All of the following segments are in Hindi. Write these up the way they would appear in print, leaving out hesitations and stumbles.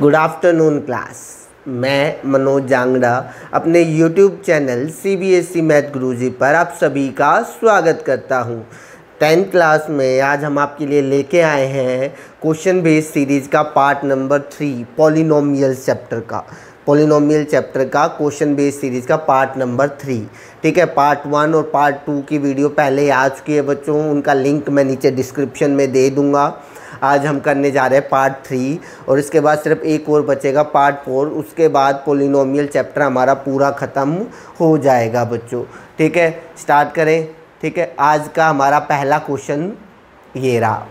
Good afternoon class. मैं मनोज जांगड़ा अपने यूट्यूब चैनल CBSE मैथ गुरुजी पर आप सभी का स्वागत करता हूं। 10th क्लास में आज हम आपके लिए लेके आए हैं क्वेश्चन बेस्ड सीरीज़ का पार्ट नंबर 3 पॉलिनोमियल चैप्टर का क्वेश्चन बेस्ड सीरीज़ का पार्ट नंबर 3। ठीक है, पार्ट 1 और पार्ट 2 की वीडियो पहले ही आ चुकी है बच्चों, उनका लिंक मैं नीचे डिस्क्रिप्शन में दे दूँगा। आज हम करने जा रहे हैं पार्ट 3 और इसके बाद सिर्फ एक और बचेगा पार्ट 4। उसके बाद पॉलिनोमियल चैप्टर हमारा पूरा ख़त्म हो जाएगा बच्चों। ठीक है, स्टार्ट करें। ठीक है, आज का हमारा पहला क्वेश्चन ये रहा।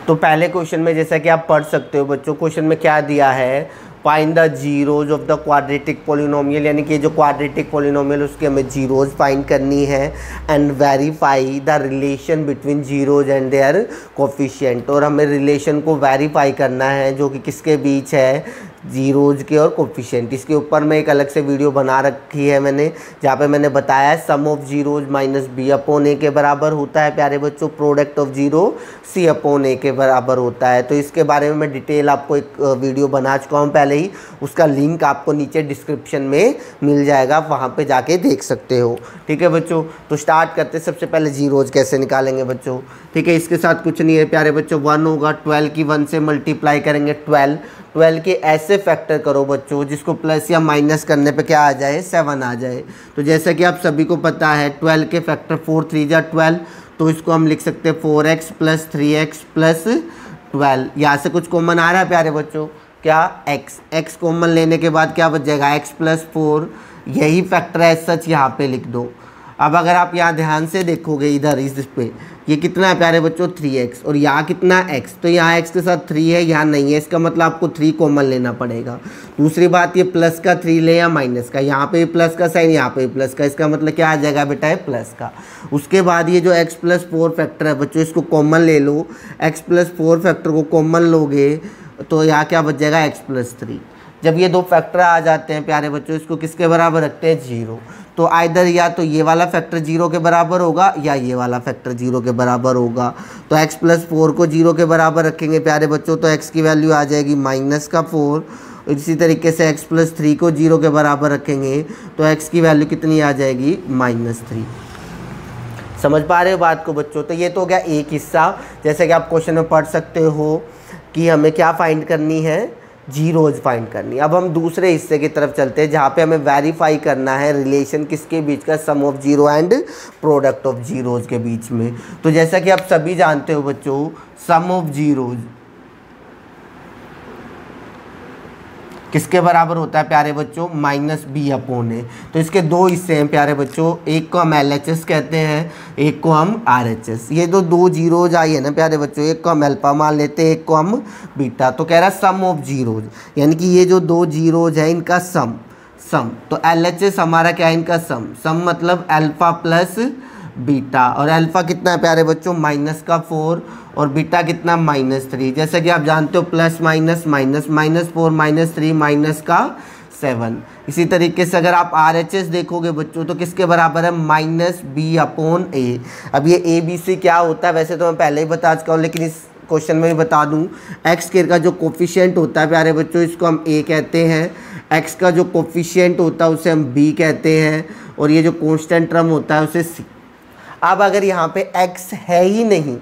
तो पहले क्वेश्चन में जैसा कि आप पढ़ सकते हो बच्चों, क्वेश्चन में क्या दिया है, find the zeros of the quadratic polynomial, यानी कि जो क्वाड्रेटिक पॉलिनोमियल उसके हमें जीरोज फाइंड करनी है and verify the relation between zeros and their coefficient. और हमें रिलेशन को वेरीफाई करना है जो कि किसके बीच है, जीरोज के और कोफिशिएंट। इसके ऊपर मैं एक अलग से वीडियो बना रखी है मैंने, जहाँ पे मैंने बताया है sum of zeros minus B upon A के बराबर होता है प्यारे बच्चों, product of zero C upon A के बराबर होता है। तो इसके बारे में मैं डिटेल आपको एक वीडियो बना चुका हूँ पहले ही, उसका लिंक आपको नीचे डिस्क्रिप्शन में मिल जाएगा, वहाँ पे जाके देख सकते हो। ठीक है बच्चों, तो स्टार्ट करते। सबसे पहले जीरोज कैसे निकालेंगे बच्चों। ठीक है, इसके साथ कुछ नहीं है प्यारे बच्चों, 1 होगा, 12 की 1 से मल्टीप्लाई करेंगे 12 के ऐसे फैक्टर करो बच्चों जिसको प्लस या माइनस करने पे क्या आ जाए, 7 आ जाए। तो जैसा कि आप सभी को पता है 12 के फैक्टर 4 3 जा 12, तो इसको हम लिख सकते हैं 4x प्लस 3x प्लस 12। यहाँ से कुछ कॉमन आ रहा है प्यारे बच्चों, क्या, x कॉमन लेने के बाद क्या बच जाएगा, x प्लस 4। यही फैक्टर है, सच यहाँ पे लिख दो। अब अगर आप यहाँ ध्यान से देखोगे इधर इस पे, ये कितना है प्यारे बच्चों, 3x, और यहाँ कितना x, तो यहाँ x के साथ 3 है, यहाँ नहीं है, इसका मतलब आपको 3 कॉमन लेना पड़ेगा। दूसरी बात, ये प्लस का 3 ले या माइनस का, यहाँ पे प्लस का साइन, यहाँ पे प्लस का, इसका मतलब क्या आ जाएगा बेटा, है प्लस का। उसके बाद ये जो x प्लस 4 फैक्टर है बच्चों, इसको कॉमन ले लो। x प्लस 4 फैक्टर को कॉमन लोगे तो यहाँ क्या बच जाएगा, x प्लस 3। जब ये दो फैक्टर आ जाते हैं प्यारे बच्चों, इसको किसके बराबर रखते हैं, 0। तो आइदर या तो ये वाला फैक्टर 0 के बराबर होगा या ये वाला फैक्टर 0 के बराबर होगा। तो x प्लस 4 को 0 के बराबर रखेंगे प्यारे बच्चों, तो x की वैल्यू आ जाएगी माइनस का 4। इसी तरीके से x प्लस 3 को 0 के बराबर रखेंगे तो x की वैल्यू कितनी आ जाएगी, -3। समझ पा रहे हो बात को बच्चों। तो ये तो हो गया एक हिस्सा, जैसे कि आप क्वेश्चन में पढ़ सकते हो कि हमें क्या फाइंड करनी है, जीरोज फाइंड करनी। अब हम दूसरे हिस्से की तरफ चलते हैं जहाँ पे हमें वेरीफाई करना है रिलेशन किसके बीच का, sum of zero and product of zeros के बीच में। तो जैसा कि आप सभी जानते हो बच्चों, सम ऑफ जीरोज किसके बराबर होता है प्यारे बच्चों, माइनस बी अपॉन ए। तो इसके दो हिस्से हैं प्यारे बच्चों, एक को हम LHS कहते हैं, एक को हम RHS। ये तो दो जीरोज आई है ना प्यारे बच्चों, एक को हम अल्फा मान लेते हैं, एक को हम बीटा। तो कह रहा है सम ऑफ जीरोज, यानी कि ये जो दो जीरोज है इनका सम। तो LHS हमारा क्या है, इनका सम मतलब अल्फा प्लस बीटा। और अल्फा कितना है प्यारे बच्चों, माइनस का 4, और बीटा कितना, -3। जैसे कि आप जानते हो प्लस माइनस माइनस, -4 -3 माइनस का 7। इसी तरीके से अगर आप RHS देखोगे बच्चों तो किसके बराबर है, -b अपॉन ए। अब ये ABC क्या होता है, वैसे तो मैं पहले ही बता चुका हूँ, लेकिन इस क्वेश्चन में भी बता दूँ। x के का जो कोफिशिएंट होता है प्यारे बच्चों, इसको हम a कहते हैं। x का जो कोफिशिएंट होता है उसे हम b कहते हैं, और ये जो कॉन्स्टेंट टर्म होता है उसे c। अब अगर यहाँ पे x है ही नहीं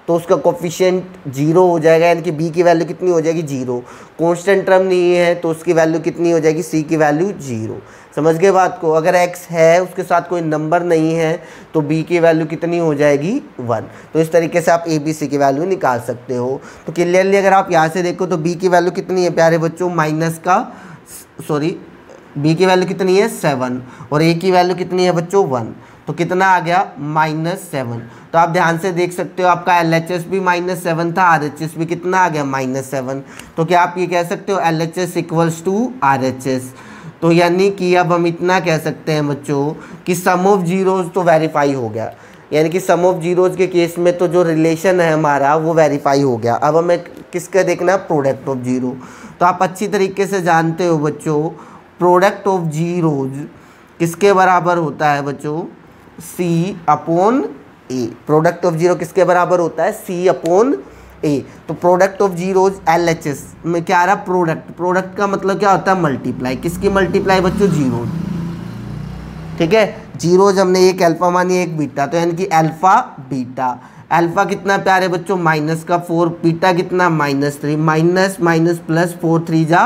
तो उसका कोफिशिएंट 0 हो जाएगा, यानी कि b की वैल्यू कितनी हो जाएगी, 0। कांस्टेंट टर्म नहीं है तो उसकी वैल्यू कितनी हो जाएगी, c की वैल्यू 0। समझ गए बात को। अगर x है उसके साथ कोई नंबर नहीं है तो b की वैल्यू कितनी हो जाएगी, 1। तो इस तरीके से आप ABC की वैल्यू निकाल सकते हो। तो क्लियरली अगर आप यहाँ से देखो तो b की वैल्यू कितनी है प्यारे बच्चों, b की वैल्यू कितनी है, 7, और a की वैल्यू कितनी है बच्चों, 1। तो कितना आ गया, -7। तो आप ध्यान से देख सकते हो आपका LHS भी -7 था, RHS भी कितना आ गया, -7। तो क्या आप ये कह सकते हो LHS इक्वल्स टू RHS। तो यानी कि अब हम इतना कह सकते हैं बच्चों कि सम ऑफ जीरोज तो वेरीफाई हो गया, यानी कि सम ऑफ जीरोज के केस में तो जो रिलेशन है हमारा वो वेरीफाई हो गया। अब हमें किसका देखना है, प्रोडक्ट ऑफ जीरो। तो आप अच्छी तरीके से जानते हो बच्चों, प्रोडक्ट ऑफ जीरोज किसके बराबर होता है बच्चों, C upon A. Product of zero किसके बराबर होता है, C अपॉन ए। तो प्रोडक्ट ऑफ जीरोज LHS में क्या आ रहा, प्रोडक्ट। प्रोडक्ट का मतलब क्या होता है, मल्टीप्लाई। किसकी मल्टीप्लाई बच्चों, जीरो। ठीक है, जीरोज हमने एक अल्फा मानी एक बीटा, तो यानी कि अल्फा बीटा। अल्फा कितना प्यारे बच्चों, माइनस का 4, बीटा कितना -3, माइनस माइनस प्लस 4 3 जा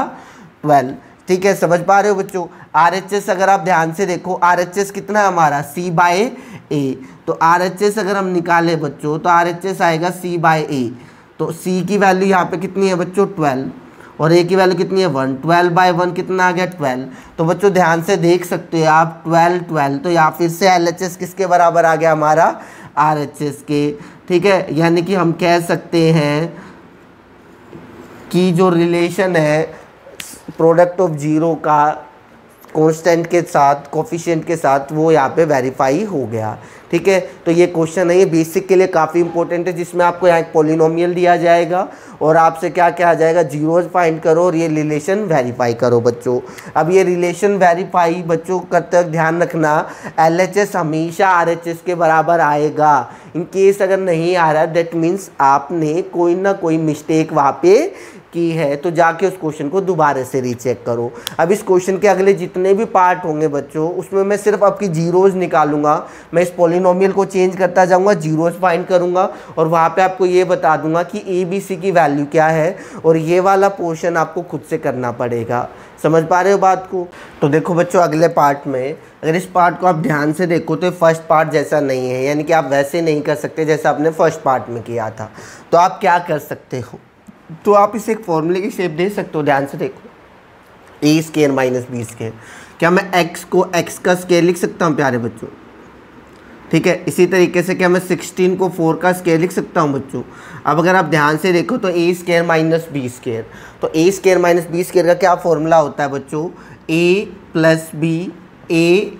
12। ठीक है, समझ पा रहे हो बच्चों। RHS अगर आप ध्यान से देखो, RHS कितना है हमारा, C/A। तो RHS अगर हम निकाले बच्चों तो RHS आएगा C/A। तो C की वैल्यू यहाँ पे कितनी है बच्चों, 12, और A की वैल्यू कितनी है, 1। 12/1 कितना आ गया, 12। तो बच्चों ध्यान से देख सकते हो आप, 12 12, तो यहाँ फिर से LHS किसके बराबर आ गया हमारा, RHS के। ठीक है, यानी कि हम कह सकते हैं कि जो रिलेशन है प्रोडक्ट ऑफ जीरो का कांस्टेंट के साथ, कोफिशिएंट के साथ, वो यहाँ पे वेरीफाई हो गया। ठीक है, तो ये क्वेश्चन है, ये बेसिक के लिए काफ़ी इंपॉर्टेंट है, जिसमें आपको यहाँ एक पॉलिनोमियल दिया जाएगा और आपसे क्या क्या आ जाएगा, जीरोज फाइंड करो और ये रिलेशन वेरीफाई करो बच्चों। अब ये रिलेशन वेरीफाई बच्चों करते वक्त ध्यान रखना, LHS हमेशा RHS के बराबर आएगा। इन केस अगर नहीं आ रहा, दैट मीन्स आपने कोई ना कोई मिस्टेक वहाँ पे की है, तो जाके उस क्वेश्चन को दोबारा से रीचेक करो। अब इस क्वेश्चन के अगले जितने भी पार्ट होंगे बच्चों, उसमें मैं सिर्फ आपकी जीरोज निकालूंगा, मैं इस पॉलिनोमियल को चेंज करता जाऊंगा, जीरोज फाइंड करूंगा और वहाँ पे आपको ये बता दूंगा कि ABC की वैल्यू क्या है, और ये वाला पोर्शन आपको खुद से करना पड़ेगा। समझ पा रहे हो बात को। तो देखो बच्चों, अगले पार्ट में अगर इस पार्ट को आप ध्यान से देखो तो फर्स्ट पार्ट जैसा नहीं है, यानी कि आप वैसे नहीं कर सकते जैसा आपने फर्स्ट पार्ट में किया था। तो आप क्या कर सकते हो, तो आप इसे एक फॉर्मूले की शेप दे सकते हो। ध्यान से देखो, A² - B²। क्या मैं x को x का स्क्वायर लिख सकता हूँ प्यारे बच्चों? ठीक है, इसी तरीके से क्या मैं 16 को 4 का स्क्वायर लिख सकता हूँ बच्चों? अब अगर आप ध्यान से देखो तो A² - B²। तो A² - B² का क्या फॉर्मूला होता है बच्चों, A + B A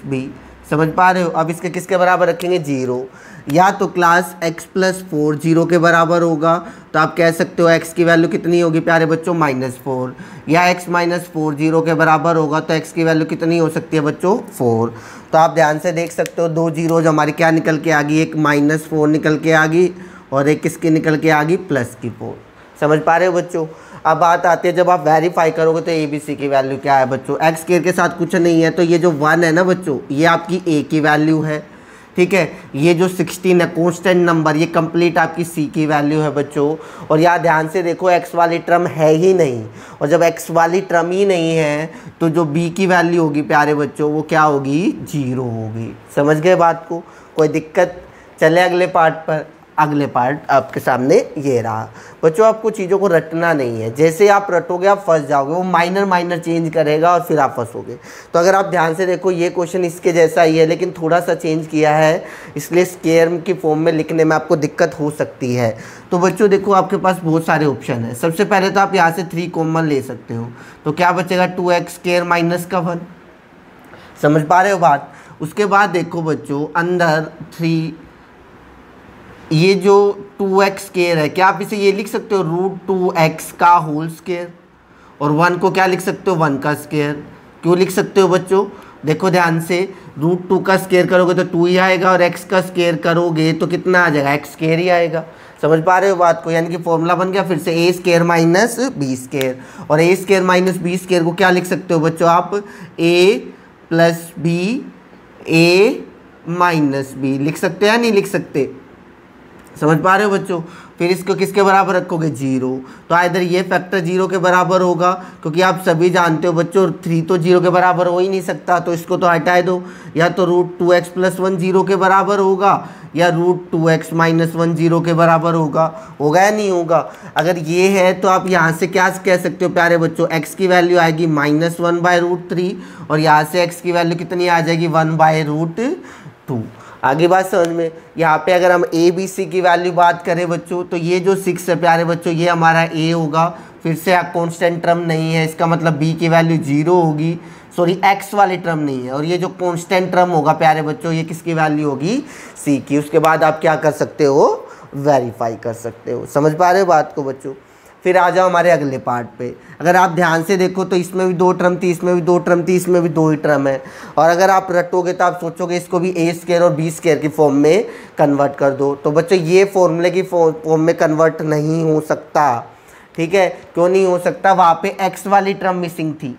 - B। समझ पा रहे हो। अब इसके किसके बराबर रखेंगे, 0। या तो क्लास x + 4 0 के बराबर होगा, तो आप कह सकते हो x की वैल्यू कितनी होगी प्यारे बच्चों, -4। या x - 4 0 के बराबर होगा, तो x की वैल्यू कितनी हो सकती है बच्चों, 4। तो आप ध्यान से देख सकते हो, दो जीरोज हमारी क्या निकल के आ गई, एक -4 निकल के आ गई और एक किसकी निकल के आ गई, +4। समझ पा रहे हो बच्चों। अब बात आती है, जब आप वेरीफाई करोगे तो ABC की वैल्यू क्या है बच्चों, x² के साथ कुछ नहीं है, तो ये जो 1 है ना बच्चों, ये आपकी A की वैल्यू है। ठीक है, ये जो 16 है कांस्टेंट नंबर, ये कंप्लीट आपकी C की वैल्यू है बच्चों। और यहाँ ध्यान से देखो, x वाली टर्म है ही नहीं, और जब x वाली टर्म ही नहीं है तो जो B की वैल्यू होगी प्यारे बच्चों, वो क्या होगी, 0 होगी। समझ गए बात को, कोई दिक्कत। चले अगले पार्ट पर। अगले पार्ट आपके सामने ये रहा बच्चों। आपको चीज़ों को रटना नहीं है, जैसे आप रटोगे आप फंस जाओगे, वो माइनर चेंज करेगा और फिर आप फंसोगे। तो अगर आप ध्यान से देखो, ये क्वेश्चन इसके जैसा ही है लेकिन थोड़ा सा चेंज किया है, इसलिए स्क्वायर की फॉर्म में लिखने में आपको दिक्कत हो सकती है। तो बच्चों देखो, आपके पास बहुत सारे ऑप्शन है। सबसे पहले तो आप यहाँ से 3 कॉमन ले सकते हो, तो क्या बचेगा, 2x² - 1। समझ पा रहे हो बात। उसके बाद देखो बच्चों, अंदर 3, ये जो 2x² है, क्या आप इसे ये लिख सकते हो, √2x का होल स्क्वायर, और 1 को क्या लिख सकते हो, 1 का स्क्वायर। क्यों लिख सकते हो बच्चों, देखो ध्यान से, √2 का स्क्वायर करोगे तो 2 ही आएगा, और x का स्क्वायर करोगे तो कितना आ जाएगा, x² ही आएगा। समझ पा रहे हो बात को। यानी कि फॉर्मूला बन गया फिर से A² - B²। और A² - B² को क्या लिख सकते हो बच्चों आप, A + B A - B लिख सकते हैं या नहीं लिख सकते। समझ पा रहे हो बच्चों। फिर इसको किसके बराबर रखोगे, 0। तो इधर ये फैक्टर 0 के बराबर होगा, क्योंकि आप सभी जानते हो बच्चों 3 तो 0 के बराबर हो ही नहीं सकता, तो इसको तो हटा दो। या तो √2x + 1 0 के बराबर होगा, या √2x - 1 0 के बराबर होगा या नहीं होगा। अगर ये है तो आप यहाँ से क्या कह सकते हो प्यारे बच्चों, x की वैल्यू आएगी -1/√3, और यहाँ से x की वैल्यू कितनी आ जाएगी, 1/√2। आगे बात समझ में। यहाँ पे अगर हम ABC की वैल्यू बात करें बच्चों, तो ये जो 6 है प्यारे बच्चों, ये हमारा A होगा। फिर से कांस्टेंट टर्म नहीं है, इसका मतलब B की वैल्यू 0 होगी, सॉरी x वाली टर्म नहीं है। और ये जो कांस्टेंट टर्म होगा प्यारे बच्चों, ये किसकी वैल्यू होगी, C की। उसके बाद आप क्या कर सकते हो, वेरीफाई कर सकते हो। समझ पा रहे हो बात को बच्चों। फिर आ जाओ हमारे अगले पार्ट पे। अगर आप ध्यान से देखो तो इसमें भी 2 टर्म थी, इसमें भी 2 टर्म थी, इसमें भी 2 ही टर्म है। और अगर आप रटोगे तो आप सोचोगे इसको भी ए स्क्वायर और बी स्क्वायर की फॉर्म में कन्वर्ट कर दो। तो बच्चों ये फॉर्मूले की फॉर्म में कन्वर्ट नहीं हो सकता, ठीक है। क्यों नहीं हो सकता? वहाँ पे एक्स वाली टर्म मिसिंग थी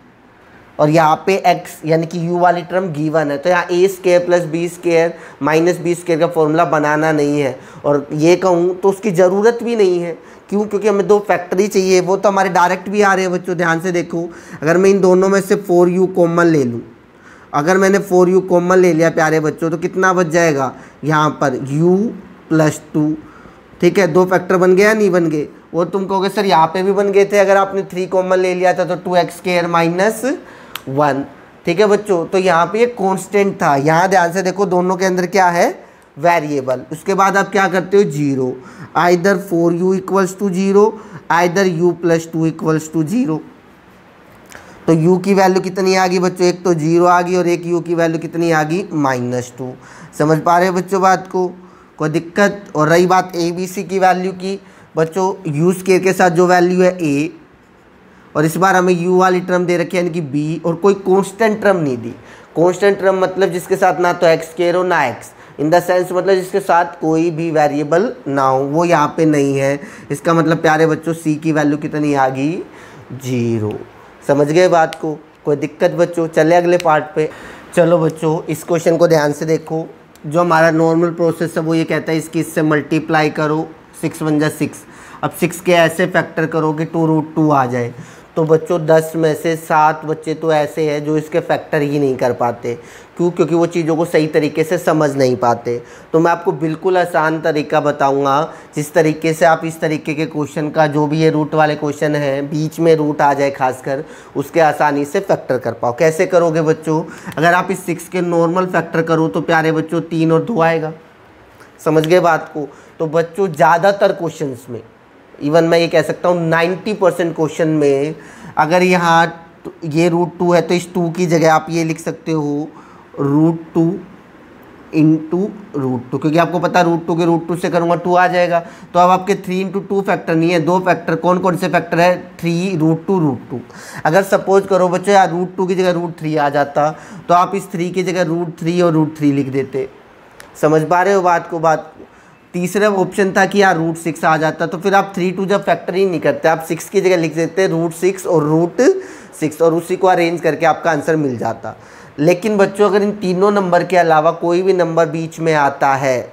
और यहाँ पे x यानी कि u वाली टर्म गिवन है। तो यहाँ A square plus B square minus B square का फॉर्मूला बनाना नहीं है। और ये कहूँ तो उसकी ज़रूरत भी नहीं है। क्यों? क्योंकि हमें 2 फैक्टर ही चाहिए, वो तो हमारे डायरेक्ट भी आ रहे हैं बच्चों। ध्यान से देखो, अगर मैं इन दोनों में से 4u कॉमन ले लूँ, अगर मैंने 4u कॉमन ले लिया प्यारे बच्चों, तो कितना बच जाएगा यहाँ पर u + 2, ठीक है। 2 फैक्टर बन गया नहीं बन गए? वो तुम कहोगे सर यहाँ पे भी बन गए थे, अगर आपने 3 कॉमन ले लिया था तो 2x² - 1, ठीक है बच्चों। तो यहाँ पे एक कांस्टेंट था। यहाँ ध्यान से देखो, दोनों के अंदर क्या है? वेरिएबल। उसके बाद आप क्या करते हो? 0, आइदर 4u = 0, आइदर u + 2 = 0। तो u की वैल्यू कितनी आ गई बच्चों? एक तो 0 आ गई और एक u की वैल्यू कितनी आ गई? -2। समझ पा रहे हो बच्चों बात को? कोई दिक्कत? और रही बात a b c की वैल्यू की, बच्चों u स्क्वायर के साथ जो वैल्यू है a, और इस बार हमें u वाली टर्म दे रखी है यानी कि b, और कोई कांस्टेंट टर्म नहीं दी। कांस्टेंट टर्म मतलब जिसके साथ ना तो x² हो ना x, इन द सेंस मतलब जिसके साथ कोई भी वेरिएबल ना हो, वो यहाँ पे नहीं है। इसका मतलब प्यारे बच्चों c की वैल्यू कितनी आ गई? 0। समझ गए बात को? कोई दिक्कत बच्चों? चले अगले पार्ट पे। चलो बच्चों, इस क्वेश्चन को ध्यान से देखो। जो हमारा नॉर्मल प्रोसेस है वो ये कहता है इसकी इससे मल्टीप्लाई करो, 6 × 1 = 6। अब 6 के ऐसे फैक्टर करो कि 2√2 आ जाए। तो बच्चों 10 में से 7 बच्चे तो ऐसे हैं जो इसके फैक्टर ही नहीं कर पाते। क्यों? क्योंकि वो चीज़ों को सही तरीके से समझ नहीं पाते। तो मैं आपको बिल्कुल आसान तरीका बताऊंगा, जिस तरीके से आप इस तरीके के क्वेश्चन का, जो भी ये रूट वाले क्वेश्चन हैं, बीच में रूट आ जाए खासकर, उसके आसानी से फैक्टर कर पाओ। कैसे करोगे बच्चों? अगर आप इस 6 के नॉर्मल फैक्टर करो तो प्यारे बच्चों 3 और 2 आएगा। समझ गए बात को? तो बच्चों ज़्यादातर क्वेश्चन में, इवन मैं ये कह सकता हूँ 90% क्वेश्चन में, अगर यहाँ ये √2 है तो इस 2 की जगह आप ये लिख सकते हो √2 × √2, क्योंकि आपको पता √2 के √2 से करूँगा 2 आ जाएगा। तो अब आपके 3 × 2 फैक्टर नहीं है, 2 फैक्टर। कौन कौन से फैक्टर है? 3, √2, √2। अगर सपोज करो बच्चों यार √2 की जगह √3 आ जाता, तो आप इस 3 की जगह √3 और √3 लिख देते। समझ पा रहे हो बात को? तीसरा ऑप्शन था कि यार √6 आ जाता, तो फिर आप 3 2 जब फैक्टर ही नहीं करते, आप 6 की जगह लिख देते √6 और √6, और उसी को अरेंज करके आपका आंसर मिल जाता। लेकिन बच्चों अगर इन तीनों नंबर के अलावा कोई भी नंबर बीच में आता है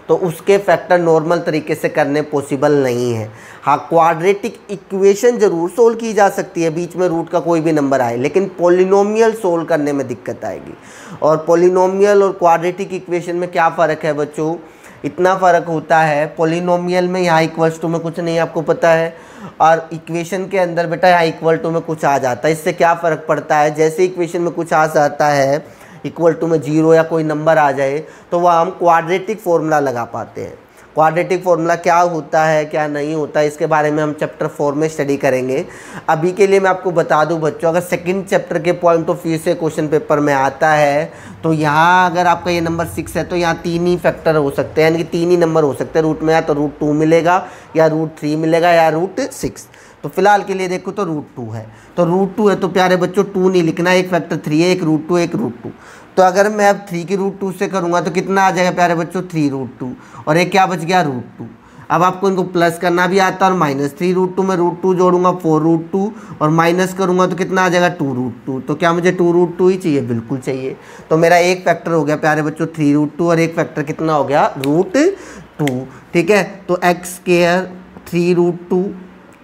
तो उसके फैक्टर नॉर्मल तरीके से करने पॉसिबल नहीं है। हाँ, क्वाड्रेटिक इक्वेशन ज़रूर सोल्व की जा सकती है, बीच में रूट का कोई भी नंबर आए, लेकिन पॉलिनोमियल सोल्व करने में दिक्कत आएगी। और पॉलिनोमियल और क्वाड्रेटिक इक्वेशन में क्या फ़र्क है बच्चों? इतना फ़र्क होता है, पॉलिनोमियल में यहाँ = में कुछ नहीं आपको पता है, और इक्वेशन के अंदर बेटा यहाँ = में कुछ आ जाता है। इससे क्या फ़र्क पड़ता है? जैसे इक्वेशन में कुछ आ जाता है, = में 0 या कोई नंबर आ जाए, तो वह हम क्वाड्रेटिक फॉर्मूला लगा पाते हैं। क्वाड्रेटिक फॉर्मूला क्या होता है, क्या नहीं होता, इसके बारे में हम चैप्टर 4 में स्टडी करेंगे। अभी के लिए मैं आपको बता दूं बच्चों, अगर सेकंड चैप्टर के पॉइंट ऑफ व्यू से क्वेश्चन पेपर में आता है, तो यहाँ अगर आपका ये नंबर 6 है तो यहाँ 3 ही फैक्टर हो सकते हैं, यानी कि 3 ही नंबर हो सकते हैं रूट में। या तो √2 मिलेगा, या √3 मिलेगा, या √6। तो फिलहाल के लिए देखो तो √2 है, तो √2 है तो प्यारे बच्चों 2 नहीं लिखना, एक फैक्टर 3 है, एक √2 एक √2। तो अगर मैं अब 3 की √2 से करूँगा तो कितना आ जाएगा प्यारे बच्चों? 3√2, और एक क्या बच गया? √2। अब आपको इनको प्लस करना भी आता है, और -3 √2 में √2 जोड़ूंगा 4√2, और माइनस करूँगा तो कितना आ जाएगा? 2√2। तो क्या मुझे 2√2 ही चाहिए? बिल्कुल चाहिए। तो मेरा एक फैक्टर हो गया प्यारे बच्चों 3√2, और एक फैक्टर कितना हो गया? √2। ठीक है, तो x² 3√2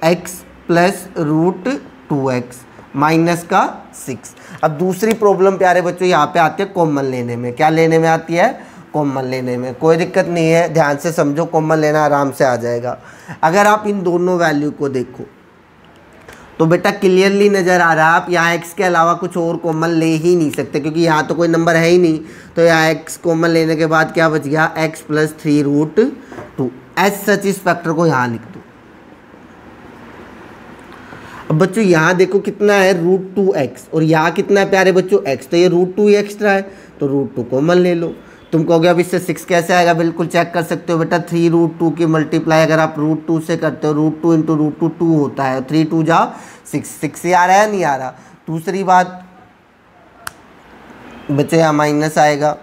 x + √2x माइनस का 6। अब दूसरी प्रॉब्लम प्यारे बच्चों यहाँ पे आती है कॉमन लेने में। क्या लेने में आती है? कॉमन लेने में। कोई दिक्कत नहीं है, ध्यान से समझो, कॉमन लेना आराम से आ जाएगा। अगर आप इन दोनों वैल्यू को देखो तो बेटा क्लियरली नज़र आ रहा है, आप यहाँ x के अलावा कुछ और कॉमन ले ही नहीं सकते, क्योंकि यहाँ तो कोई नंबर है ही नहीं। तो यहाँ x कॉमन लेने के बाद क्या बच गया? x + 3√2। एज सच इस फैक्टर को यहाँ लिख दो। अब बच्चों यहाँ देखो कितना है? √2x, और यहाँ कितना है प्यारे बच्चों? x। तो ये √2 ही एक्स्ट्रा है, तो √2 कॉमन ले लो। तुम कहोगे अब इससे 6 कैसे आएगा, बिल्कुल चेक कर सकते हो बेटा। 3√2 की मल्टीप्लाई अगर आप √2 से करते हो, √2 इंटू √2 2 होता है, 3 2 जा 6 ही आ रहा है नहीं आ रहा। दूसरी बात बच्चे यहाँ माइनस आएगा,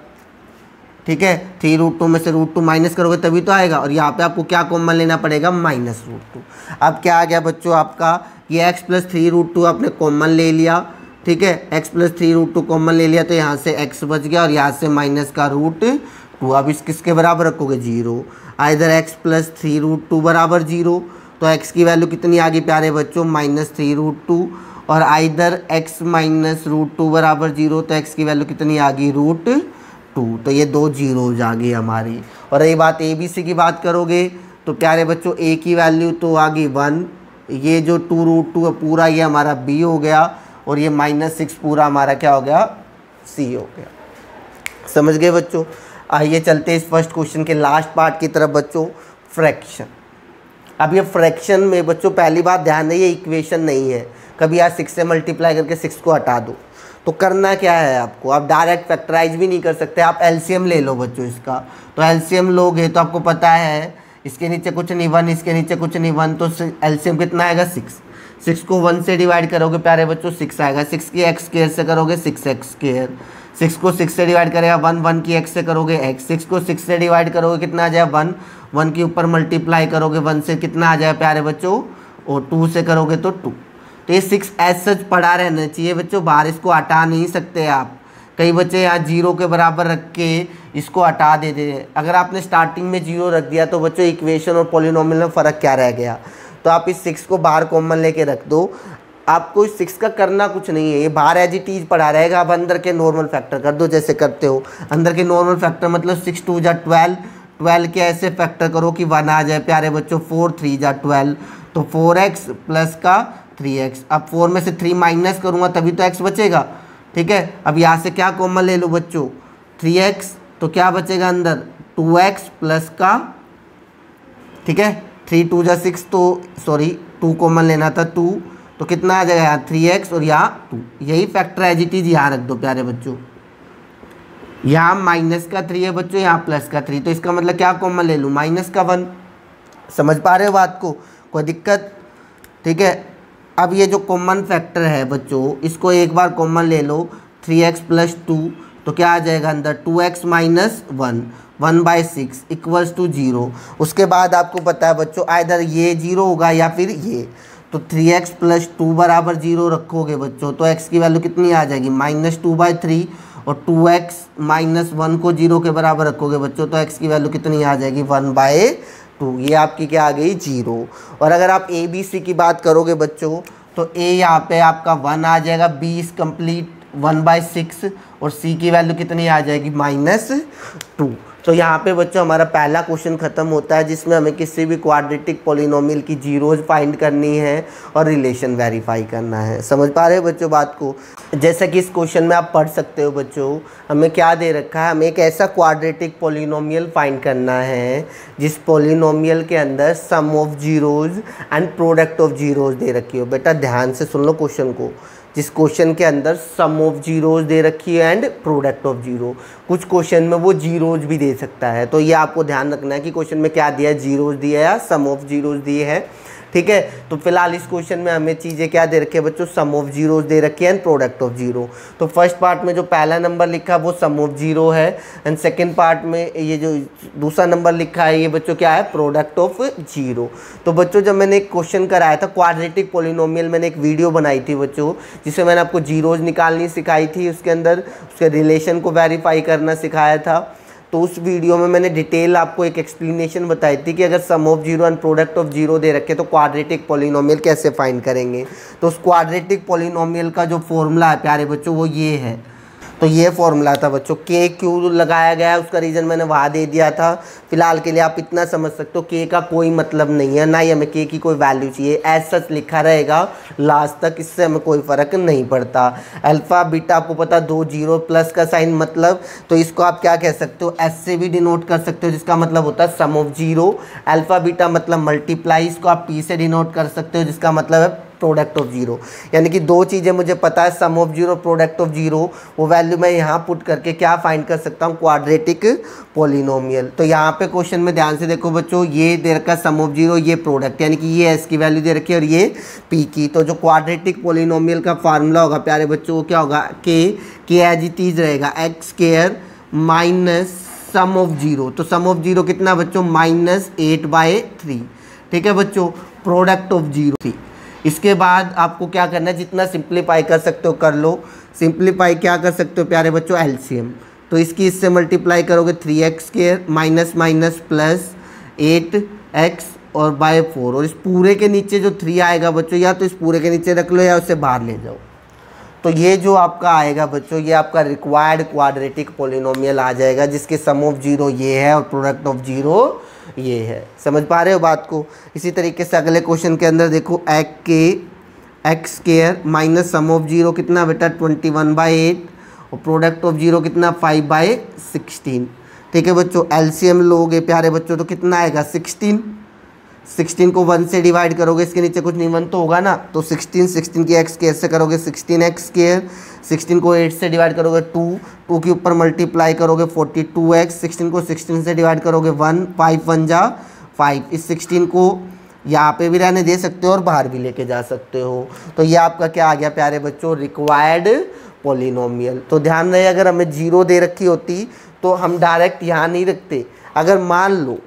ठीक है, 3√2 में से √2 माइनस करोगे तभी तो आएगा, और यहाँ पे आपको क्या कॉमन लेना पड़ेगा, -√2। अब क्या आ गया बच्चों आपका, ये x + 3√2 आपने कॉमन ले लिया, ठीक है, x + 3√2 कॉमन ले लिया तो यहाँ से x बच गया और यहाँ से माइनस का √2। अब इस किसके बराबर रखोगे, 0। आइदर x + 3√2 बराबर 0, तो x की वैल्यू कितनी आ गई प्यारे बच्चों, -3√2, और आइदर x - √2 बराबर 0, तो x की वैल्यू कितनी आ गई, √2। तो ये दो जीरोज आ गई हमारी। और रही बात ए बी सी की बात करोगे तो प्यारे बच्चों a की वैल्यू तो आ गई 1, ये जो 2√2 है पूरा ये हमारा b हो गया, और ये -6 पूरा हमारा क्या हो गया, c हो गया। समझ गए बच्चों। आइए चलते हैं इस फर्स्ट क्वेश्चन के लास्ट पार्ट की तरफ बच्चों, फ्रैक्शन। अब ये फ्रैक्शन में बच्चों पहली बात ध्यान दें, ये इक्वेशन नहीं है, कभी आप 6 से मल्टीप्लाई करके 6 को हटा दो। तो करना क्या है आपको, आप डायरेक्ट फैक्टराइज भी नहीं कर सकते, आप एलसीएम ले लो बच्चों इसका। तो एलसीएम लोगे तो आपको पता है इसके नीचे कुछ नहीं 1, इसके नीचे कुछ नहीं 1, तो एलसीएम कितना आएगा, 6। 6 को 1 से डिवाइड करोगे प्यारे बच्चों 6 आएगा, 6 की x² से करोगे 6x², 6 को 6 से डिवाइड करेगा 1, 1 की x से करोगे x, 6 को 6 से डिवाइड करोगे कितना आ जाएगा 1, 1 के ऊपर मल्टीप्लाई करोगे 1 से कितना आ जाएगा प्यारे बच्चों, और 2 से करोगे तो 2। तो ये 6 एज सच पड़ा रहना चाहिए बच्चों, बाहर इसको हटा नहीं सकते आप। कई बच्चे यहाँ 0 के बराबर रख के इसको हटा देते हैं। अगर आपने स्टार्टिंग में 0 रख दिया तो बच्चों इक्वेशन और पॉलिनोमियल में फ़र्क क्या रह गया। तो आप इस 6 को बाहर कॉमन लेके रख दो, आपको इस 6 का करना कुछ नहीं है, ये बाहर एज इट इज पड़ा रहेगा। अब अंदर के नॉर्मल फैक्टर कर दो जैसे करते हो, अंदर के नॉर्मल फैक्टर मतलब 6 2 जा 12, 12 के ऐसे फैक्टर करो कि 1 आ जाए प्यारे बच्चों, 4 3 जा 12, तो 4x प्लस का 3x। अब 4 में से 3 माइनस करूँगा तभी तो x बचेगा, ठीक है। अब यहाँ से क्या कॉमन ले लो बच्चों, 3x, तो क्या बचेगा अंदर 2x प्लस का, ठीक है, 3 2 जा 6, तो सॉरी 2 कॉमन लेना था 2, तो कितना आ जाएगा यहाँ 3x और यहाँ 2। यही फैक्टर एज इट इज यहाँ रख दो प्यारे बच्चों, यहाँ माइनस का 3 है बच्चों, यहाँ प्लस का 3, तो इसका मतलब क्या कॉमन ले लूँ, माइनस का 1। समझ पा रहे हो बात को, कोई दिक्कत, ठीक है। अब ये जो कॉमन फैक्टर है बच्चों इसको एक बार कॉमन ले लो, 3x प्लस 2, तो क्या आ जाएगा अंदर 2x माइनस 1, 1/6 इक्वल्स टू 0। उसके बाद आपको पता है बच्चों आइदर ये 0 होगा या फिर ये, तो 3x प्लस 2 बराबर 0 रखोगे बच्चों तो x की वैल्यू कितनी आ जाएगी, -2/3, और 2x माइनस 1 को 0 के बराबर रखोगे बच्चों तो x की वैल्यू कितनी आ जाएगी, 1/2। ये आपकी क्या आ गई, 0। और अगर आप ए बी सी की बात करोगे बच्चों तो a यहाँ पे आपका 1 आ जाएगा, b इज कम्प्लीट 1/6, और c की वैल्यू कितनी आ जाएगी, -2। तो यहाँ पे बच्चों हमारा पहला क्वेश्चन ख़त्म होता है जिसमें हमें किसी भी क्वाड्रेटिक पॉलिनोमियल की जीरोज फाइंड करनी है और रिलेशन वेरीफाई करना है। समझ पा रहे हो बच्चों बात को। जैसा कि इस क्वेश्चन में आप पढ़ सकते हो बच्चों, हमें क्या दे रखा है, हमें एक ऐसा क्वाड्रेटिक पॉलिनोमियल फाइंड करना है जिस पॉलिनोमियल के अंदर sum of zeros and product of zeros दे रखी हो। बेटा ध्यान से सुन लो क्वेश्चन को, जिस क्वेश्चन के अंदर सम ऑफ जीरोज दे रखी है एंड प्रोडक्ट ऑफ जीरो। कुछ क्वेश्चन में वो जीरोज भी दे सकता है, तो ये आपको ध्यान रखना है कि क्वेश्चन में क्या दिया है, जीरोज दिया है या सम ऑफ जीरोज दिए हैं, ठीक है। तो फिलहाल इस क्वेश्चन में हमें चीज़ें क्या दे रखी है बच्चों, सम ऑफ जीरोज दे रखी है एंड प्रोडक्ट ऑफ जीरो। तो फर्स्ट पार्ट में जो पहला नंबर लिखा है वो सम ऑफ जीरो है, एंड सेकंड पार्ट में ये जो दूसरा नंबर लिखा है ये बच्चों क्या है, प्रोडक्ट ऑफ जीरो। तो बच्चों जब मैंने एक क्वेश्चन कराया था क्वाड्रेटिक पॉलिनोमियल, मैंने एक वीडियो बनाई थी बच्चों जिसमें मैंने आपको जीरोज निकालनी सिखाई थी, उसके अंदर उसके रिलेशन को वेरीफाई करना सिखाया था। तो उस वीडियो में मैंने डिटेल आपको एक एक्सप्लेनेशन बताई थी कि अगर sum of zero and product of zero दे रखे तो क्वाड्रेटिक पॉलिनोमियल कैसे फाइंड करेंगे। तो उस क्वाड्रेटिक पॉलिनोमियल का जो फॉर्मूला है प्यारे बच्चों वो ये है। तो ये फॉर्मूला था बच्चों, के क्यों लगाया गया है उसका रीज़न मैंने वहाँ दे दिया था। फिलहाल के लिए आप इतना समझ सकते हो के का कोई मतलब नहीं है, ना ही हमें के की कोई वैल्यू चाहिए, एज सच लिखा रहेगा लास्ट तक, इससे हमें कोई फ़र्क नहीं पड़ता। अल्फ़ा बीटा आपको पता 2 जीरो प्लस का साइन मतलब, तो इसको आप क्या कह सकते हो, एस से भी डिनोट कर सकते हो जिसका मतलब होता है sum of zero. Alpha beta मतलब मल्टीप्लाई, इसको आप पी से डिनोट कर सकते हो जिसका मतलब है प्रोडक्ट ऑफ जीरो। यानी कि दो चीज़ें मुझे पता है, sum of zero, product of zero, वो वैल्यू मैं यहाँ पुट करके क्या फाइंड कर सकता हूँ, क्वाड्रेटिक पॉलिनोमियल। तो यहाँ पे क्वेश्चन में ध्यान से देखो बच्चों, ये दे रखा सम ऑफ जीरो, ये प्रोडक्ट, यानी कि ये एस की वैल्यू दे रखी है और ये पी की। तो जो क्वाड्रेटिक पॉलिनोमियल का फार्मूला होगा प्यारे बच्चों, वो क्या होगा, के एज इट इज रहेगा x square minus sum of zero. तो सम ऑफ जीरो कितना बच्चों, -8/3। ठीक है बच्चों, प्रोडक्ट ऑफ जीरो। इसके बाद आपको क्या करना है, जितना सिंप्लीफाई कर सकते हो कर लो। सिंप्लीफाई क्या कर सकते हो प्यारे बच्चों, एलसीएम। तो इसकी इससे मल्टीप्लाई करोगे 3x² minus minus plus 8x और बाय 4, और इस पूरे के नीचे जो 3 आएगा बच्चों, या तो इस पूरे के नीचे रख लो या उससे बाहर ले जाओ। तो ये जो आपका आएगा बच्चों, ये आपका रिक्वायर्ड क्वाड्रेटिक पॉलिनोमियल आ जाएगा, जिसके सम ऑफ जीरो ये है और प्रोडक्ट ऑफ जीरो ये है। समझ पा रहे हो बात को। इसी तरीके से अगले क्वेश्चन के अंदर देखो, x square minus sum of zero कितना बेटा 21/8 और प्रोडक्ट ऑफ जीरो कितना 5/16। ठीक है बच्चों, एलसीएम लोगे प्यारे बच्चों तो कितना आएगा 16 को 1 से डिवाइड करोगे, इसके नीचे कुछ नहीं 1 तो होगा ना, तो 16 की एक्स स्क्वायर से करोगे 16x स्क्वायर, 16 को 8 से डिवाइड करोगे 2 के ऊपर मल्टीप्लाई करोगे 42x, 16 को 16 से डिवाइड करोगे 1, 5 1 जा 5। इस 16 को यहाँ पे भी रहने दे सकते हो और बाहर भी लेके जा सकते हो। तो ये आपका क्या आ गया प्यारे बच्चों, रिक्वायर्ड पॉलिनोमियल। तो ध्यान रहे, अगर हमें जीरो दे रखी होती तो हम डायरेक्ट यहाँ नहीं रखते। अगर मान लो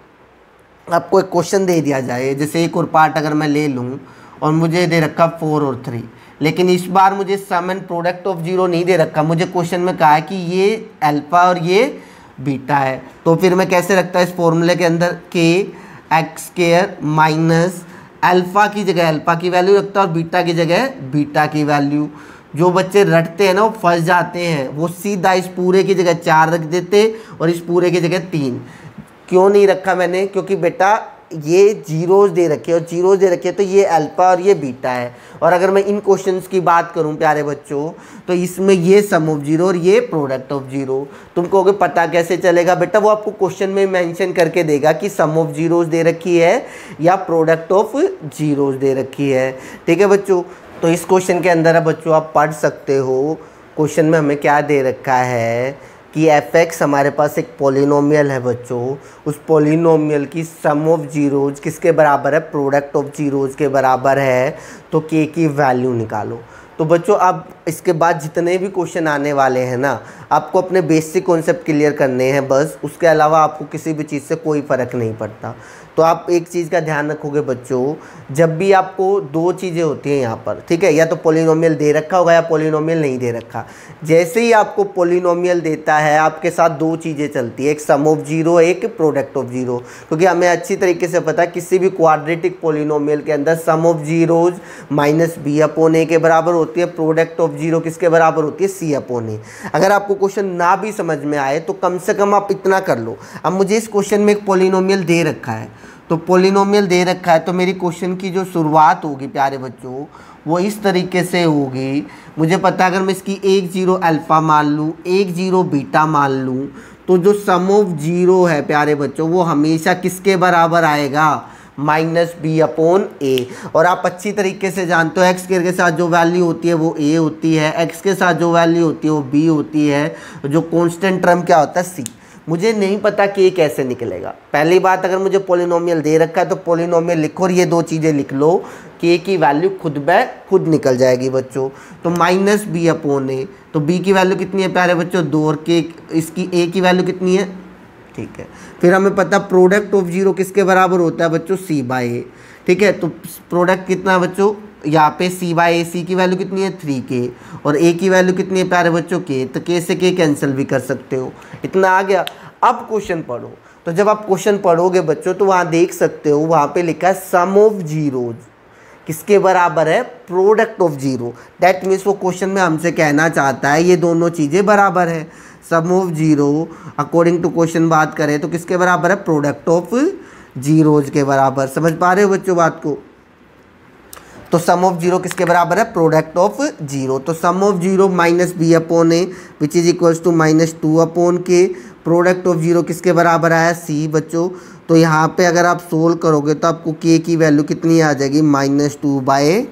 आपको एक क्वेश्चन दे दिया जाए, जैसे एक और पार्ट अगर मैं ले लूँ और मुझे दे रखा 4 और 3, लेकिन इस बार मुझे सम एंड प्रोडक्ट ऑफ जीरो नहीं दे रखा, मुझे क्वेश्चन में कहा है कि ये अल्फा और ये बीटा है। तो फिर मैं कैसे रखता इस फॉर्मूले के अंदर, के एक्स स्क्वायर माइनस अल्फा की जगह अल्फा की वैल्यू रखता और बीटा की जगह बीटा की वैल्यू। जो बच्चे रटते हैं ना वो फंस जाते हैं, वो सीधा इस पूरे की जगह 4 रख देते और इस पूरे की जगह 3। क्यों नहीं रखा मैंने, क्योंकि बेटा ये जीरोज दे रखे और जीरोज दे रखे तो ये अल्फा और ये बीटा है। और अगर मैं इन क्वेश्चंस की बात करूं प्यारे बच्चों, तो इसमें ये सम ऑफ जीरो और ये प्रोडक्ट ऑफ जीरो। तुम कहोगे पता कैसे चलेगा, बेटा वो आपको क्वेश्चन में मेंशन करके देगा कि सम ऑफ जीरोज दे रखी है या प्रोडक्ट ऑफ जीरोज दे रखी है। ठीक है बच्चों, तो इस क्वेश्चन के अंदर बच्चों आप पढ़ सकते हो, क्वेश्चन में हमें क्या दे रखा है कि fx हमारे पास एक पॉलिनोमियल है बच्चों, उस पॉलिनोमियल की सम ऑफ जीरोज किसके बराबर है, प्रोडक्ट ऑफ जीरोज के बराबर है। तो k की वैल्यू निकालो। तो बच्चों अब इसके बाद जितने भी क्वेश्चन आने वाले हैं ना, आपको अपने बेसिक कॉन्सेप्ट क्लियर करने हैं बस, उसके अलावा आपको किसी भी चीज़ से कोई फ़र्क नहीं पड़ता। तो आप एक चीज़ का ध्यान रखोगे बच्चों, जब भी आपको दो चीज़ें होती हैं यहाँ पर, ठीक है, या तो पॉलिनोमियल दे रखा होगा या पॉलिनोमियल नहीं दे रखा। जैसे ही आपको पॉलिनोमियल देता है आपके साथ दो चीज़ें चलती है, एक सम ऑफ जीरो, एक प्रोडक्ट ऑफ जीरो। क्योंकि हमें अच्छी तरीके से पता है किसी भी क्वाड्रेटिक पॉलिनोमियल के अंदर सम ऑफ जीरोज -b/a के बराबर होती है, प्रोडक्ट ऑफ जीरो किसके बराबर होती है, c/a। अगर आपको क्वेश्चन ना भी समझ में आए तो कम से कम आप इतना कर लो, अब मुझे इस क्वेश्चन में एक पॉलिनोमियल दे रखा है, तो पॉलिनोमियल दे रखा है तो मेरी क्वेश्चन की जो शुरुआत होगी प्यारे बच्चों वो इस तरीके से होगी। मुझे पता है अगर मैं इसकी 1 0 अल्फ़ा मान लूँ, 1 0 बीटा मान लूँ, तो जो सम ऑफ जीरो है प्यारे बच्चों वो हमेशा किसके बराबर आएगा, -b/a। और आप अच्छी तरीके से जानते हो एक्स के साथ जो वैल्यू होती है वो a होती है, एक्स के साथ जो वैल्यू होती है वो b होती है, जो कांस्टेंट टर्म क्या होता है c। मुझे नहीं पता कि ये कैसे निकलेगा। पहली बात, अगर मुझे पॉलिनोमियल दे रखा है तो पॉलिनोमियल लिखो और ये दो चीज़ें लिख लो कि a की वैल्यू खुद ब खुद निकल जाएगी बच्चों। तो -b/a, तो b की वैल्यू कितनी है प्यारे बच्चों 2 और k इसकी a की वैल्यू कितनी है, ठीक है। फिर हमें पता प्रोडक्ट ऑफ जीरो किसके बराबर होता है बच्चों, c/a, ठीक है। तो प्रोडक्ट कितना है बच्चों, यहाँ पे c/a, c की वैल्यू कितनी है 3k और a की वैल्यू कितनी है प्यारे बच्चों k, तो k से k कैंसिल भी कर सकते हो। इतना आ गया। अब क्वेश्चन पढ़ो, तो जब आप क्वेश्चन पढ़ोगे बच्चों तो वहाँ देख सकते हो, वहाँ पे लिखा है सम ऑफ जीरोज किसके बराबर है, product of zero. That means वो क्वेश्चन में हमसे कहना चाहता है ये दोनों चीज़ें बराबर है। Sum of zero according to question बात करें तो किसके बराबर है, प्रोडक्ट ऑफ जीरोज के बराबर। समझ पा रहे हो बच्चों बात को। तो सम ऑफ जीरो किसके बराबर है, प्रोडक्ट ऑफ जीरो। तो sum of zero -b/a which is equals to -2/k। Product of zero किसके बराबर आया, c बच्चों। तो यहाँ पे अगर आप सोल्व करोगे तो आपको k की वैल्यू कितनी आ जाएगी, -2/k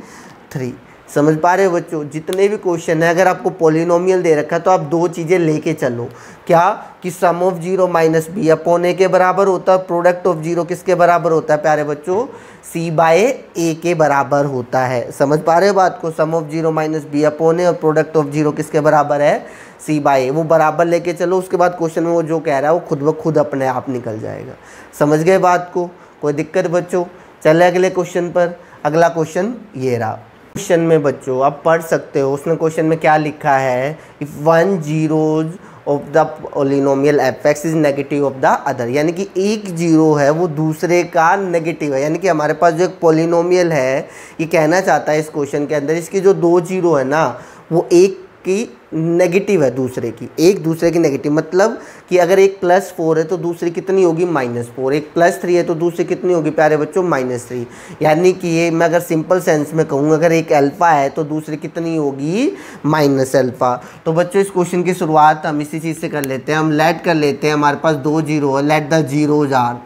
3। समझ पा रहे हो बच्चों? जितने भी क्वेश्चन है अगर आपको पॉलिनोमियल दे रखा है तो आप दो चीज़ें लेके चलो, क्या कि sum of zero minus B upon A के बराबर होता है, प्रोडक्ट ऑफ जीरो किसके बराबर होता है प्यारे बच्चों? सी बाय ए के बराबर होता है। समझ पा रहे हो बात को? Sum of zero minus B upon A और प्रोडक्ट ऑफ जीरो किसके बराबर है? C by A. वो बराबर लेके चलो, उसके बाद क्वेश्चन में वो जो कह रहा है वो खुद ब खुद अपने आप निकल जाएगा। समझ गए बात को? कोई दिक्कत बच्चों? चले अगले क्वेश्चन पर। अगला क्वेश्चन ये रहा। क्वेश्चन में बच्चों आप पढ़ सकते हो, उसने क्वेश्चन में क्या लिखा है, if one zeros of the polynomial F x is negative of the other, यानी कि एक जीरो है वो दूसरे का नेगेटिव है। यानी कि हमारे पास जो एक पॉलिनोमियल है, ये कहना चाहता है इस क्वेश्चन के अंदर इसकी जो दो जीरो है ना वो एक की नेगेटिव है दूसरे की, एक दूसरे की नेगेटिव। मतलब कि अगर एक +4 है तो दूसरी कितनी होगी? -4। एक +3 है तो दूसरी कितनी होगी प्यारे बच्चों? -3। यानी कि ये मैं अगर सिंपल सेंस में कहूँ, अगर एक अल्फ़ा है तो दूसरी कितनी होगी? -अल्फ़ा। तो बच्चों इस क्वेश्चन की शुरुआत हम इसी चीज़ से कर लेते हैं। हम लेट कर लेते हैं, हमारे पास दो जीरो है, let the zeros are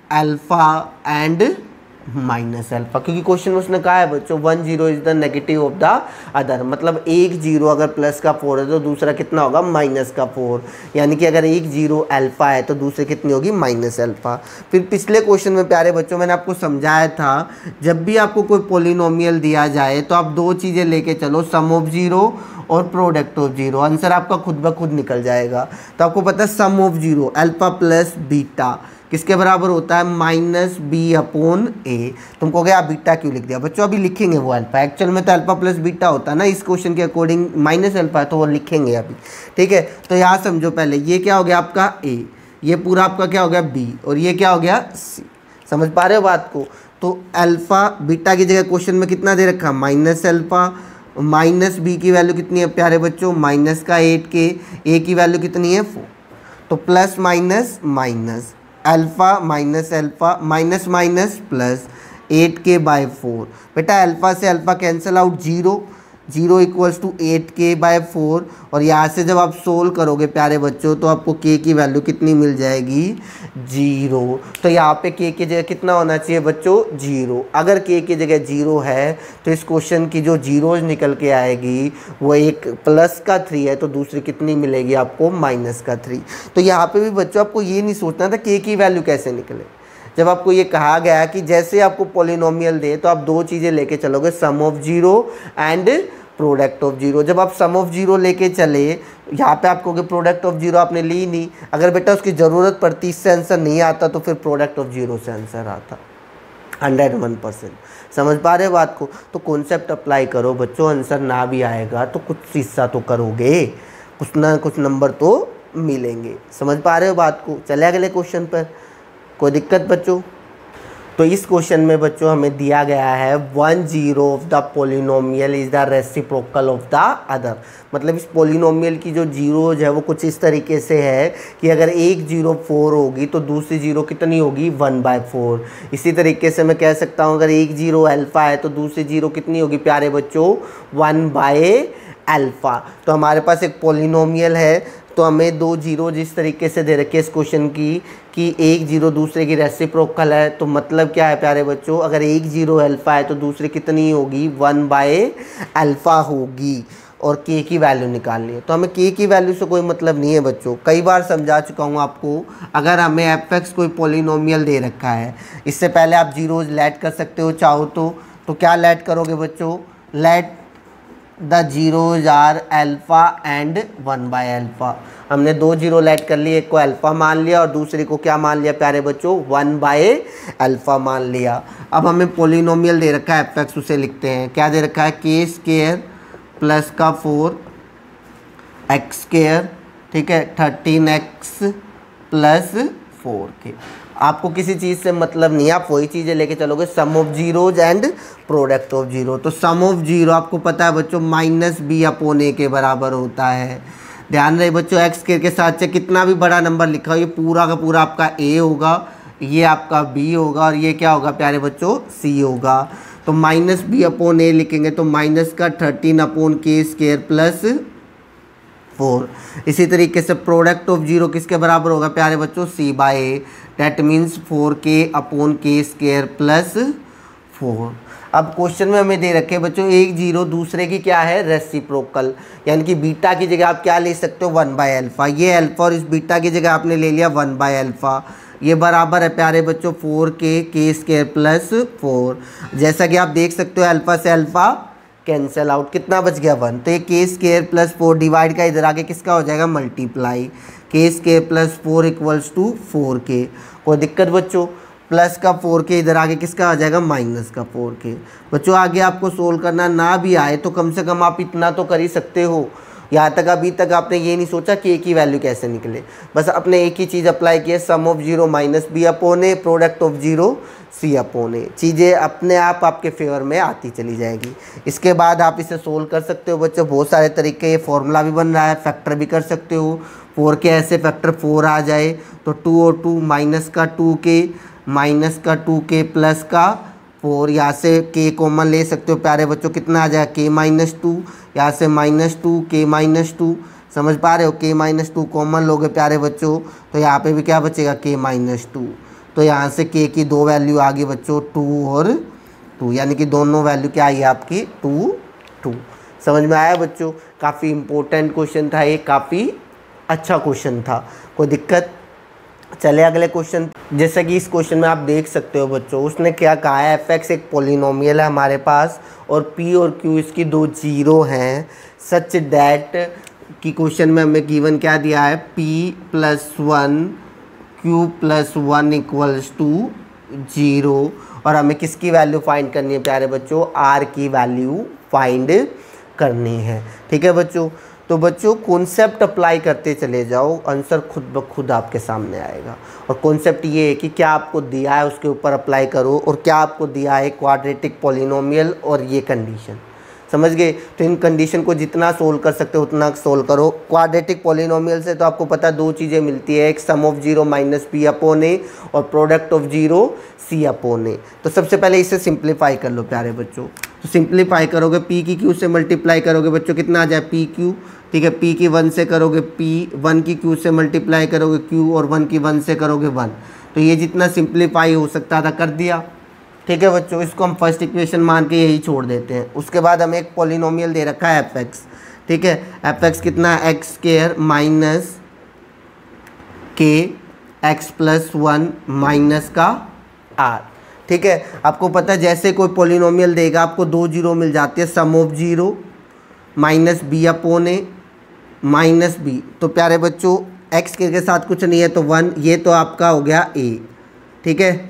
alpha and -alpha, क्योंकि क्वेश्चन में उसने कहा है बच्चों 1 0 is the negative of the other. मतलब एक जीरो अगर +4 है तो दूसरा कितना होगा? -4। यानी कि अगर एक जीरो अल्फ़ा है तो दूसरी कितनी होगी? -अल्फ़ा। फिर पिछले क्वेश्चन में प्यारे बच्चों मैंने आपको समझाया था, जब भी आपको कोई पॉलिनोमियल दिया जाए तो आप दो चीज़ें लेके चलो, सम ऑफ जीरो और प्रोडक्ट ऑफ जीरो। आंसर आपका खुद ब खुद निकल जाएगा। तो आपको पता है sum of zero alpha plus beta किसके बराबर होता है? -b upon A. तुम कहोगे आप बीटा क्यों लिख दिया? बच्चों अभी लिखेंगे वो अल्फ़ा, एक्चुअल में तो अल्फ़ा प्लस बीटा होता है ना, इस क्वेश्चन के अकॉर्डिंग -अल्फ़ा है तो वो लिखेंगे अभी, ठीक है। तो यहाँ समझो पहले, ये क्या हो गया आपका ए, ये पूरा आपका क्या हो गया बी, और ये क्या हो गया सी। समझ पा रहे हो बात को? तो अल्फ़ा बीटा की जगह क्वेश्चन में कितना दे रखा? -अल्फ़ा, माइनस बी की वैल्यू कितनी है प्यारे बच्चों? -8 के, ए की वैल्यू कितनी है? 4। तो plus minus minus alpha minus alpha minus minus plus 8k/4। बेटा अल्फ़ा से alpha cancel out, 0 equals to 8k/4। और यहाँ से जब आप सोल्व करोगे प्यारे बच्चों तो आपको k की वैल्यू कितनी मिल जाएगी? 0। तो यहाँ पे k की जगह कितना होना चाहिए बच्चों? 0। अगर k की जगह 0 है तो इस क्वेश्चन की जो जीरोज निकल के आएगी वो एक +3 है तो दूसरी कितनी मिलेगी आपको? -3। तो यहाँ पे भी बच्चों आपको ये नहीं सोचना था k की वैल्यू कैसे निकले। जब आपको ये कहा गया कि जैसे आपको पॉलिनोमियल दे तो आप दो चीज़ें लेके चलोगे, sum of zero and product of zero. जब आप सम ऑफ जीरो लेके चले, यहाँ पे आप कहोगे प्रोडक्ट ऑफ जीरो आपने ली नहीं। अगर बेटा उसकी ज़रूरत पड़ती, इससे आंसर नहीं आता तो फिर प्रोडक्ट ऑफ जीरो से आंसर आता 101%। समझ पा रहे हो बात को? तो कॉन्सेप्ट अप्लाई करो बच्चों, आंसर ना भी आएगा तो कुछ हिस्सा तो करोगे, कुछ ना कुछ नंबर तो मिलेंगे। समझ पा रहे हो बात को? चले अगले क्वेश्चन पर। कोई दिक्कत बच्चों? तो इस क्वेश्चन में बच्चों हमें दिया गया है 1 0 of the polynomial is the reciprocal of the other. मतलब इस पॉलिनोमियल की जो जीरोज है वो कुछ इस तरीके से है कि अगर एक जीरो 4 होगी तो दूसरी जीरो कितनी होगी? 1/4। इसी तरीके से मैं कह सकता हूँ अगर एक जीरो अल्फ़ा है तो दूसरी जीरो कितनी होगी प्यारे बच्चों? 1/अल्फ़ा। तो हमारे पास एक पॉलिनोमियल है तो हमें दो जीरो जिस तरीके से दे रखे इस क्वेश्चन की कि एक जीरो दूसरे की रेसिप्रोकल है, तो मतलब क्या है प्यारे बच्चों? अगर एक जीरो अल्फ़ा है तो दूसरी कितनी होगी? 1/अल्फ़ा होगी। और k की वैल्यू निकालनी है। तो हमें k की वैल्यू से कोई मतलब नहीं है बच्चों, कई बार समझा चुका हूँ आपको। अगर हमें f(x) कोई पॉलिनोमियल दे रखा है, इससे पहले आप जीरोज लेट कर सकते हो चाहो तो क्या लेट करोगे बच्चों? Let the zeros are alpha and 1/अल्फ़ा। हमने दो जीरो लेट कर लिए, एक को अल्फ़ा मान लिया और दूसरे को क्या मान लिया प्यारे बच्चों? 1/अल्फ़ा मान लिया। अब हमें पॉलिनोमियल दे रखा है f(x), उसे लिखते हैं। क्या दे रखा है? k² प्लस का 4x², ठीक है, 13x प्लस 4k। आपको किसी चीज़ से मतलब नहीं है, आप वही चीज़ें लेके चलोगे, sum of zeros and product of zero. तो सम ऑफ जीरो आपको पता है बच्चों -b अपॉन a के बराबर होता है। ध्यान रहे बच्चों, x के साथ से कितना भी बड़ा नंबर लिखा हो ये पूरा का पूरा आपका a होगा, ये आपका b होगा और ये क्या होगा प्यारे बच्चों? c होगा। तो -b अपॉन a लिखेंगे तो माइनस का 13 अपॉन k² प्लस 4। इसी तरीके से प्रोडक्ट ऑफ जीरो किसके बराबर होगा प्यारे बच्चों, c by a, that means 4k upon k square plus 4। अब क्वेश्चन में हमें दे रखे बच्चों एक जीरो, दूसरे की क्या है रेसिप्रोकल, यानी कि बीटा की जगह आप क्या ले सकते हो 1 बाय अल्फ़ा। ये अल्फ़ा और इस बीटा की जगह आपने ले लिया 1 बाय अल्फ़ा। ये बराबर है प्यारे बच्चों 4k k स्क्वायर प्लस 4। जैसा कि आप देख सकते हो अल्फ़ा से अल्फ़ा कैंसिल आउट, कितना बच गया 1। तो ये k स्क्वायर प्लस 4 डिवाइड का इधर आके किसका हो जाएगा multiply, k square plus 4 equals to 4k। कोई दिक्कत बच्चों, प्लस का 4k इधर आगे किसका आ जाएगा माइनस का 4k। बच्चों आगे आपको सोल्व करना ना भी आए तो कम से कम आप इतना तो कर ही सकते हो। यहाँ तक अभी तक आपने ये नहीं सोचा कि ए की वैल्यू कैसे निकले, बस अपने एक ही चीज़ अप्लाई की है, sum of zero minus B upon A, product of zero C upon A. चीज़ें अपने आप आपके फेवर में आती चली जाएगी। इसके बाद आप इसे सोल्व कर सकते हो बच्चों, बहुत सारे तरीके, ये फॉर्मूला भी बन रहा है, फैक्टर भी कर सकते हो। 4 के ऐसे फैक्टर 4 आ जाए तो 2 और 2 माइनस का 2k, माइनस का 2k प्लस का 4, यहाँ से k कॉमन ले सकते हो प्यारे बच्चों, कितना आ जाएगा k माइनस 2, यहाँ से माइनस 2 k माइनस 2, समझ पा रहे हो, k माइनस 2 कॉमन लोगे प्यारे बच्चों तो यहाँ पे भी क्या बचेगा k माइनस 2। तो यहाँ से k की दो वैल्यू आ गई बच्चों 2 और 2, यानी कि दोनों वैल्यू क्या आई आपकी 2 2। समझ में आया बच्चों, काफ़ी इंपॉर्टेंट क्वेश्चन था ये, काफ़ी अच्छा क्वेश्चन था, कोई दिक्कत। चले अगले क्वेश्चन। जैसे कि इस क्वेश्चन में आप देख सकते हो बच्चों, उसने क्या कहा है, f(x) एक पॉलिनोमियल है हमारे पास और p और q इसकी दो जीरो हैं, सच दैट कि क्वेश्चन में हमें गिवन क्या दिया है p plus 1 q plus 1 equals to 0, और हमें किसकी वैल्यू फाइंड करनी है प्यारे बच्चों, r की वैल्यू फाइंड करनी है। ठीक है बच्चों, तो बच्चों कॉन्सेप्ट अप्लाई करते चले जाओ, आंसर खुद ब खुद आपके सामने आएगा। और कॉन्सेप्ट ये है कि क्या आपको दिया है उसके ऊपर अप्लाई करो, और क्या आपको दिया है क्वाड्रेटिक पॉलिनोमियल और ये कंडीशन, समझ गए। तो इन कंडीशन को जितना सोल्व कर सकते हो उतना सोल्व करो। क्वाड्रेटिक पॉलिनोमियल से तो आपको पता दो चीज़ें मिलती है, एक sum of zero minus B upon A और product of zero C upon A. तो सबसे पहले इसे सिंप्लीफाई कर लो प्यारे बच्चों। तो सिंप्लीफाई करोगे p की q से मल्टीप्लाई करोगे बच्चों, कितना आ जाए पी क्यू, ठीक है। p की 1 से करोगे p, 1 की q से मल्टीप्लाई करोगे q, और 1 की 1 से करोगे 1। तो ये जितना सिंप्लीफाई हो सकता था कर दिया। ठीक है बच्चों, इसको हम फर्स्ट इक्वेशन मान के यही छोड़ देते हैं। उसके बाद हमें एक पॉलिनोमियल दे रखा है f(x), ठीक है। f(x) कितना है x square minus k x plus 1 minus का r। ठीक है, आपको पता है जैसे कोई पॉलिनोमियल देगा आपको दो जीरो मिल जाती है, sum of zero minus B upon A minus B. तो प्यारे बच्चों एक्स के साथ कुछ नहीं है तो 1, ये तो आपका हो गया a, ठीक है।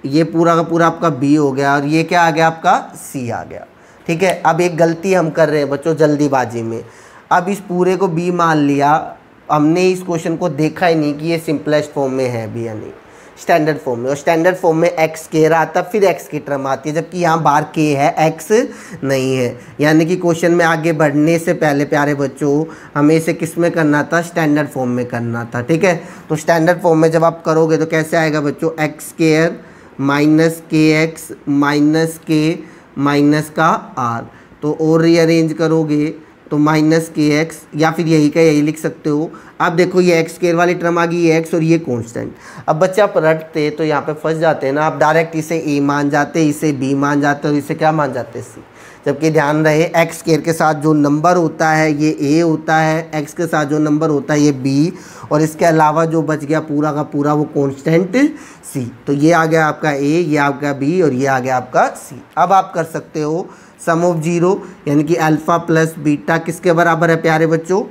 ये पूरा का पूरा आपका b हो गया, और ये क्या आ गया आपका c आ गया। ठीक है, अब एक गलती हम कर रहे हैं बच्चों जल्दीबाजी में, अब इस पूरे को b मान लिया, हमने इस क्वेश्चन को देखा ही नहीं कि ये सिंपलेस्ट फॉर्म में है भी या नहीं, स्टैंडर्ड फॉर्म में। और स्टैंडर्ड फॉर्म में एक्स स्क्वायर आता फिर एक्स की टर्म आती है, जबकि यहाँ बाहर के है एक्स नहीं है। यानी कि क्वेश्चन में आगे बढ़ने से पहले प्यारे बच्चों हमें इसे किस में करना था, स्टैंडर्ड फॉर्म में करना था। ठीक है, तो स्टैंडर्ड फॉर्म में जब आप करोगे तो कैसे आएगा बच्चों, एक्स स्क्वायर माइनस के एक्स माइनस के माइनस का आर। तो और रीअरेंज करोगे तो माइनस के एक्स, या फिर यही का यही लिख सकते हो। अब देखो ये एक्स स्क्वायर वाली टर्म आ गई, ये एक्स और ये कांस्टेंट। अब बच्चे आप रटते तो यहाँ पे फंस जाते हैं ना, आप डायरेक्ट इसे ए मान जाते, इसे बी मान जाते और इसे क्या मान जाते सी। जबकि ध्यान रहे एक्स स्क्वायर के साथ जो नंबर होता है ये ए होता है, एक्स के साथ जो नंबर होता है ये बी, और इसके अलावा जो बच गया पूरा का पूरा वो कांस्टेंट सी। तो ये आ गया आपका ए, ये आ गया बी और ये आ गया आपका सी। अब आप कर सकते हो सम ऑफ जीरो, यानी कि अल्फ़ा प्लस बीटा किसके बराबर है प्यारे बच्चों,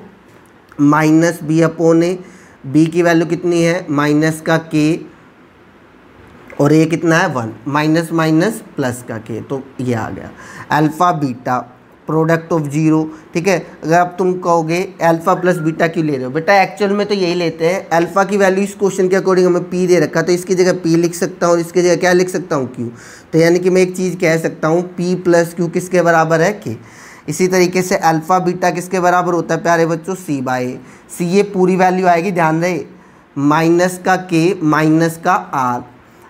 माइनस बी अपॉन ए। बी की वैल्यू कितनी है माइनस का के, और ये कितना है 1, माइनस माइनस प्लस का के, तो ये आ गया alpha beta product of zero. ठीक है, अगर आप तुम कहोगे अल्फ़ा प्लस बीटा क्यों ले रहे हो, बेटा एक्चुअल में तो यही लेते हैं। अल्फ़ा की वैल्यू इस क्वेश्चन के अकॉर्डिंग हमें पी दे रखा, तो इसकी जगह पी लिख सकता हूँ और इसकी जगह क्या लिख सकता हूँ क्यू। तो यानी कि मैं एक चीज़ कह सकता हूँ पी प्लस क्यू किसके बराबर है के। इसी तरीके से अल्फ़ा बीटा किसके बराबर होता है प्यारे बच्चों, सी बाय सी। ये पूरी वैल्यू आएगी, ध्यान रहे, माइनस का के माइनस का आर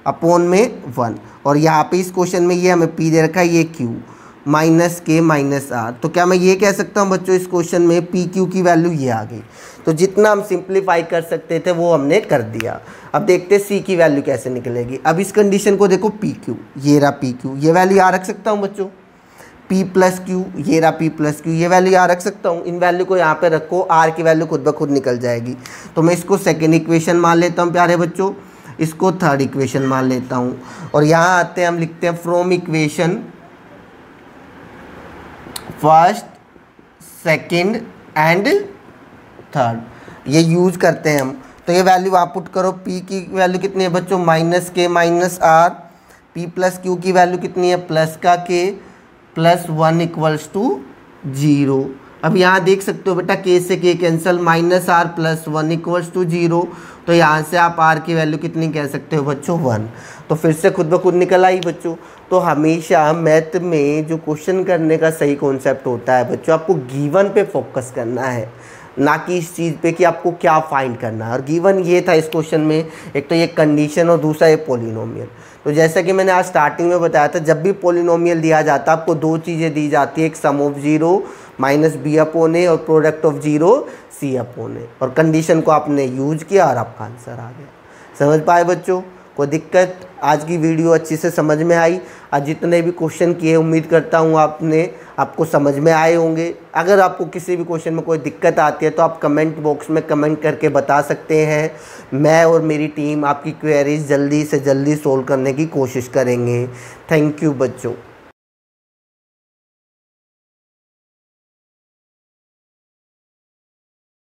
अपॉन में 1, और यहाँ पे इस क्वेश्चन में ये हमें पी दे रखा है, ये Q. Minus k minus are. तो क्या मैं ये कह सकता हूँ बच्चों इस क्वेश्चन में पी क्यू की वैल्यू ये आ गई। तो जितना हम सिंप्लीफाई कर सकते थे वो हमने कर दिया। अब देखते हैं सी की वैल्यू कैसे निकलेगी। अब इस कंडीशन को देखो पी क्यू, ये रहा पी क्यू, ये वैल्यू यहाँ रख सकता हूँ बच्चों। पी प्लस क्यू, ये रहा पी प्लस क्यू, ये वैल्यू यहाँ रख सकता हूँ। इन वैल्यू को यहाँ पे रखो, आर की वैल्यू खुद ब खुद निकल जाएगी। तो मैं इसको सेकेंड इक्वेशन मान लेता हूँ प्यारे बच्चों, इसको थर्ड इक्वेशन मान लेता हूँ। और यहाँ आते हैं हम लिखते हैं from equation first, second and third, ये यूज करते हैं हम। तो ये वैल्यू आप पुट करो। पी की वैल्यू कितनी है बच्चों, minus k minus r. P plus q की वैल्यू कितनी है, प्लस का के प्लस 1 इक्वल्स टू 0। अब यहाँ देख सकते हो बेटा के से k cancel, minus r plus 1 equals to 0। तो यहाँ से आप आर की वैल्यू कितनी कह सकते हो बच्चों, 1। तो फिर से खुद ब खुद निकल आई बच्चों। तो हमेशा मैथ में जो क्वेश्चन करने का सही कॉन्सेप्ट होता है बच्चों, आपको गिवन पे फोकस करना है, ना कि इस चीज़ पे कि आपको क्या फाइंड करना है। और गिवन ये था इस क्वेश्चन में, एक तो ये कंडीशन और दूसरा ये पॉलिनोमियल। तो जैसा कि मैंने आज स्टार्टिंग में बताया था, जब भी पॉलिनोमियल दिया जाता है आपको दो चीज़ें दी जाती है, एक sum of 0 minus B upon A और product of 0 C upon A. और कंडीशन को आपने यूज किया और आपका आंसर आ गया। समझ पाए बच्चों? कोई दिक्कत? आज की वीडियो अच्छी से समझ में आई। आज जितने भी क्वेश्चन किए उम्मीद करता हूँ आपको समझ में आए होंगे। अगर आपको किसी भी क्वेश्चन में कोई दिक्कत आती है तो आप कमेंट बॉक्स में कमेंट करके बता सकते हैं। मैं और मेरी टीम आपकी क्वेरीज जल्दी से जल्दी सोल्व करने की कोशिश करेंगे। थैंक यू बच्चों।